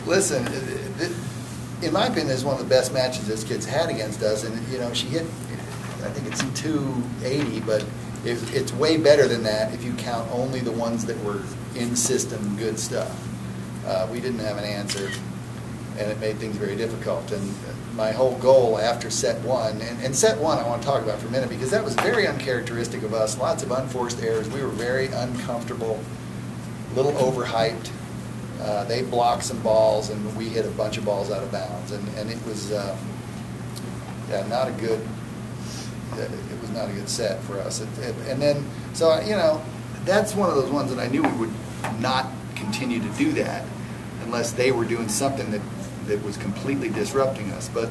Listen, in my opinion, this is one of the best matches this kid's had against us, and you know, she hit, I think it's 280, but it's way better than that if you count only the ones that were in system good stuff. We didn't have an answer, and it made things very difficult. And my whole goal after set one, and set one I want to talk about for a minute, because that was very uncharacteristic of us. Lots of unforced errors. We were very uncomfortable, a little overhyped. They blocked some balls, and we hit a bunch of balls out of bounds, and it was not a good. It was not a good set for us. And then, so you know, that's one of those ones that I knew we would not continue to do that unless they were doing something that was completely disrupting us. But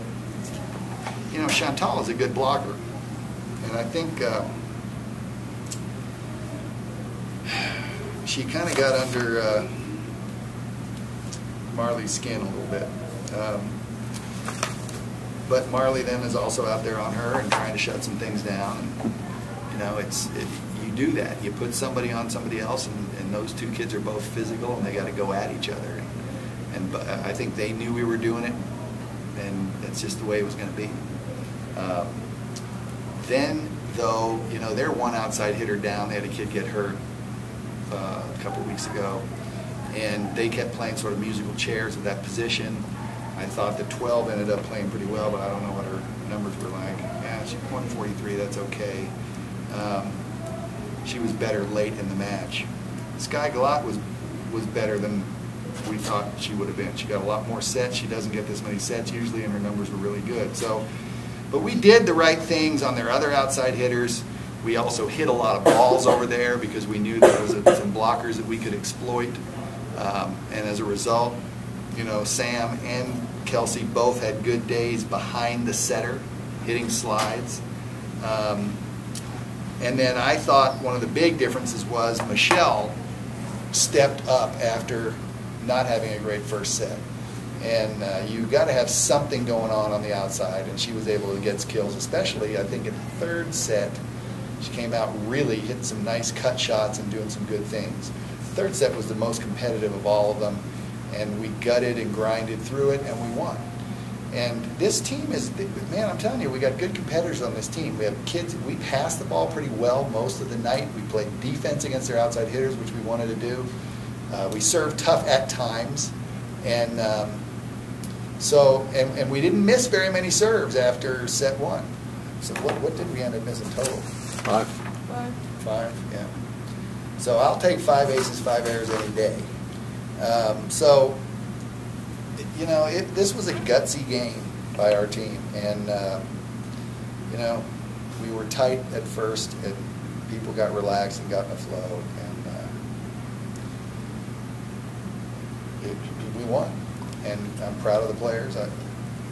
you know, Chantal is a good blocker, and I think she kind of got under Marley's skin a little bit. But Marley then is also out there on her and trying to shut some things down. And, you know, you do that. You put somebody on somebody else, and those two kids are both physical, and they got to go at each other. And I think they knew we were doing it, and that's just the way it was going to be. Then, though, you know, they're one outside hitter down. They had a kid get hurt a couple of weeks ago, and they kept playing sort of musical chairs at that position. I thought the 12 ended up playing pretty well, but I don't know what her numbers were like. Yeah, she's 143, that's okay. She was better late in the match. Sky Galat was better than we thought she would have been. She got a lot more sets. She doesn't get this many sets usually, and her numbers were really good. So, but we did the right things on their other outside hitters. We also hit a lot of balls over there because we knew there was some blockers that we could exploit. And as a result, you know, Sam and Kelsey both had good days behind the setter, hitting slides. And then I thought one of the big differences was Michelle stepped up after not having a great first set. And you've got to have something going on the outside, and she was able to get kills, especially I think in the third set. She came out really hitting some nice cut shots and doing some good things. The third set was the most competitive of all of them, and we gutted and grinded through it, and we won. And this team is, man, I'm telling you, we got good competitors on this team. We have kids, we passed the ball pretty well most of the night. We played defense against their outside hitters, which we wanted to do. We served tough at times, and and we didn't miss very many serves after set one. So what did we end up missing total? Five. Five, yeah. So I'll take 5 aces, 5 errors any day. So, you know, this was a gutsy game by our team, and you know, we were tight at first, and people got relaxed and got in a flow, and we won. And I'm proud of the players.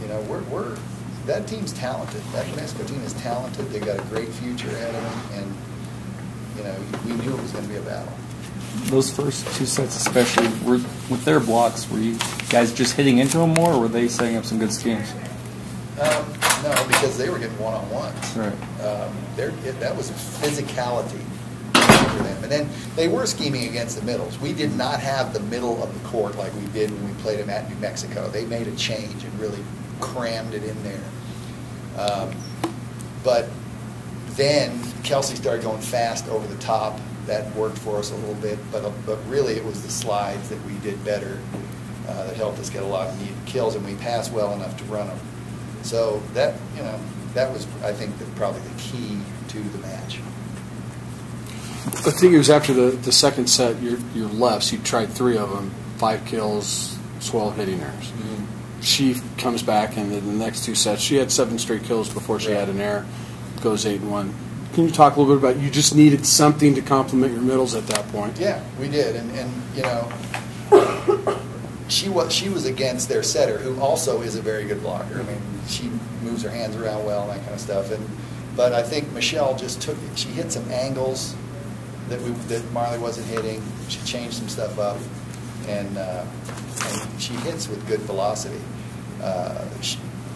You know, that team's talented. That Mexico team is talented. They got a great future ahead of them, and you know, we knew it was going to be a battle. Those first two sets especially, with their blocks, were you guys just hitting into them more, or were they setting up some good schemes? No, because they were getting one-on-ones. Right. That was physicality for them. And then they were scheming against the middles. We did not have the middle of the court like we did when we played them at New Mexico. They made a change and really crammed it in there. But then Kelsey started going fast over the top. That worked for us a little bit, but really it was the slides that we did better that helped us get a lot of needed kills, and we passed well enough to run them. So that, you know, that was, I think, probably the key to the match. I think it was after the second set, your lefts, you tried 3 of them, 5 kills, swell hitting errors. She comes back, and in the next 2 sets, she had 7 straight kills before she had an error. Goes 8-1. Can you talk a little bit about, you just needed something to complement your middles at that point? Yeah, we did, and you know, she was against their setter, who also is a very good blocker. I mean, she moves her hands around well and that kind of stuff. But I think Michelle just took it. She hit some angles that Marley wasn't hitting. She changed some stuff up, and she hits with good velocity.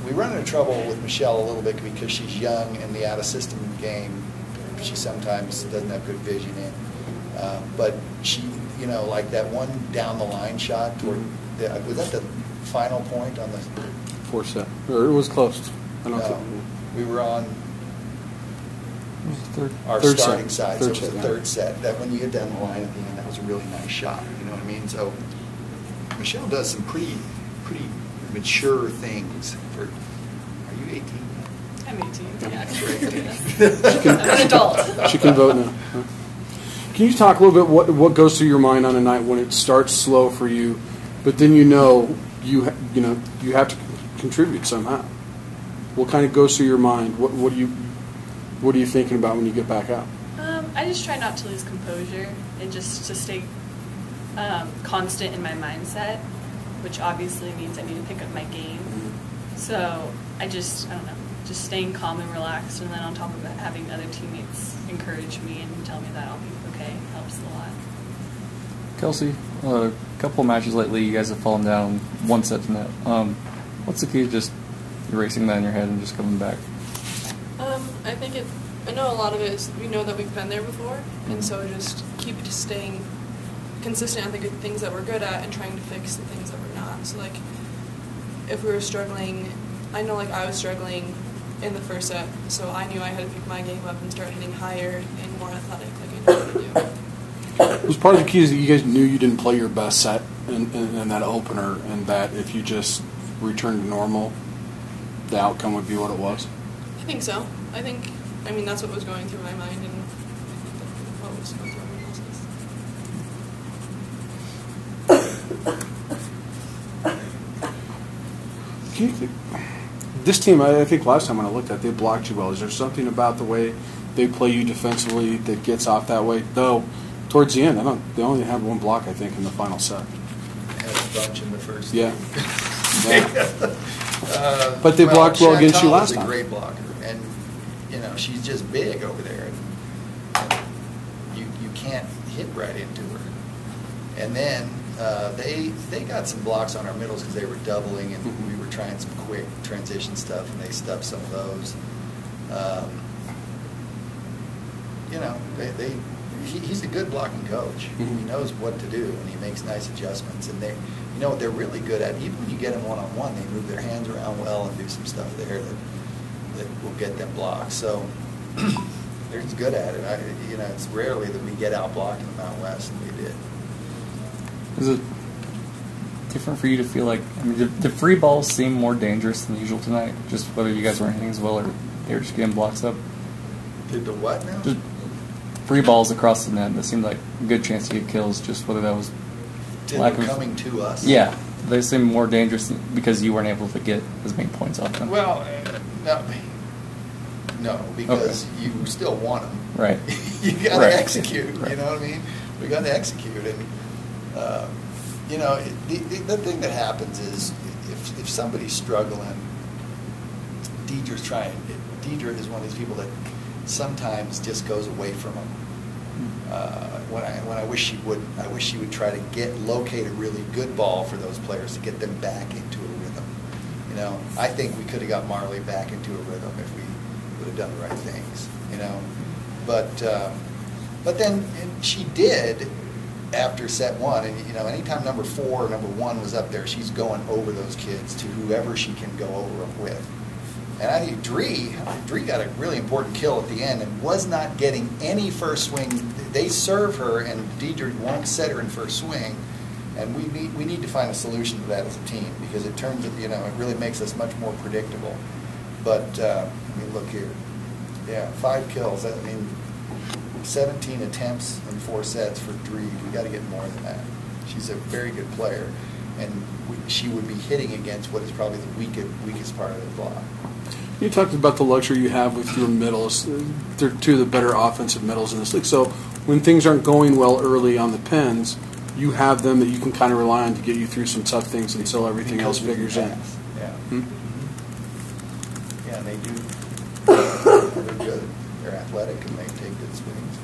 We run into trouble with Michelle a little bit because she's young, and the out-of-system game, she sometimes doesn't have good vision in. But she, you know, like that one down-the-line shot toward was that the final point on the 4th set? Or it was close. I don't know. We were on our third starting set. side, so it was the 3rd set. That when you get down the line at the end, that was a really nice shot. You know what I mean? So Michelle does some pretty mature things. Are you 18? I'm 18. Yeah, I'm an adult. She can vote now. Huh? Can you talk a little bit what goes through your mind on a night when it starts slow for you, but then you have to contribute somehow? What kind of goes through your mind? What are you thinking about when you get back out? I just try not to lose composure and just to stay constant in my mindset, which obviously means I need to pick up my game. So I don't know, just staying calm and relaxed, and then on top of that, having other teammates encourage me and tell me that I'll be okay helps a lot. Kelsey, a couple of matches lately, you guys have fallen down 1 set to net. What's the key to just erasing that in your head and just coming back? I know a lot of it is we know that we've been there before, and so just keep just staying consistent on the good things that we're good at and trying to fix the things that we're not. So like if we were struggling, I know like I was struggling in the 1st set, so I knew I had to pick my game up and start hitting higher and more athletic like I know how to do. Was part of the key is that you guys knew you didn't play your best set in that opener, and that if you just returned to normal, the outcome would be what it was? I think so. I mean, that's what was going through my mind and what was going through everyone else's. This team, I think last time when I looked at it, they blocked you well. Is there something about the way they play you defensively that gets off that way? Though, towards the end, they only had 1 block, I think, in the final set. Had a bunch in the first. Yeah. But they blocked well against you last time. She's a great blocker, and you know she's just big over there, and you can't hit right into her. And then they got some blocks on our middles because they were doubling, and we were trying some quick transition stuff, and they stuffed some of those. You know, he's a good blocking coach. He knows what to do, and he makes nice adjustments. And you know what they're really good at? Even when you get them one-on-one, they move their hands around well and do some stuff there that will get them blocked. So they're just good at it. You know, it's rarely that we get out blocking them out west, and we did. Is it different for you to feel like, I mean, the free balls seem more dangerous than usual tonight? Just whether you guys weren't hitting as well or they were just getting blocks up? Did the what now? Just free balls across the net that seemed like a good chance to get kills, just whether that was lack of coming to us. Yeah, they seem more dangerous because you weren't able to get as many points off them. Well, no, because you still want them. Right. You got to execute. Right. You know what I mean? We got to execute, and you know, the thing that happens is if somebody's struggling, Deidre is one of these people that sometimes just goes away from them. When I wish she would try to locate a really good ball for those players to get them back into a rhythm. You know, I think we could have got Marley back into a rhythm if we would have done the right things. You know, but then she did after set 1, and you know, anytime number 4 or number 1 was up there, she's going over those kids to whoever she can go over them with. And I think Dree got a really important kill at the end and was not getting any first swing. They serve her, and Deidre won't set her in first swing. And we need to find a solution to that as a team, because it turns it, you know, it really makes us much more predictable. But I mean, look here, yeah, 5 kills. I mean, 17 attempts in 4 sets for Dree. We got to get more than that. She's a very good player. and she would be hitting against what is probably the weakest part of the block. You talked about the luxury you have with your middles. They're two of the better offensive middles in this league. So when things aren't going well early on the pins, you have them that you can kind of rely on to get you through some tough things until everything else figures in. Yeah. Hmm? Yeah, they do. They're good. They're athletic and they take good swings.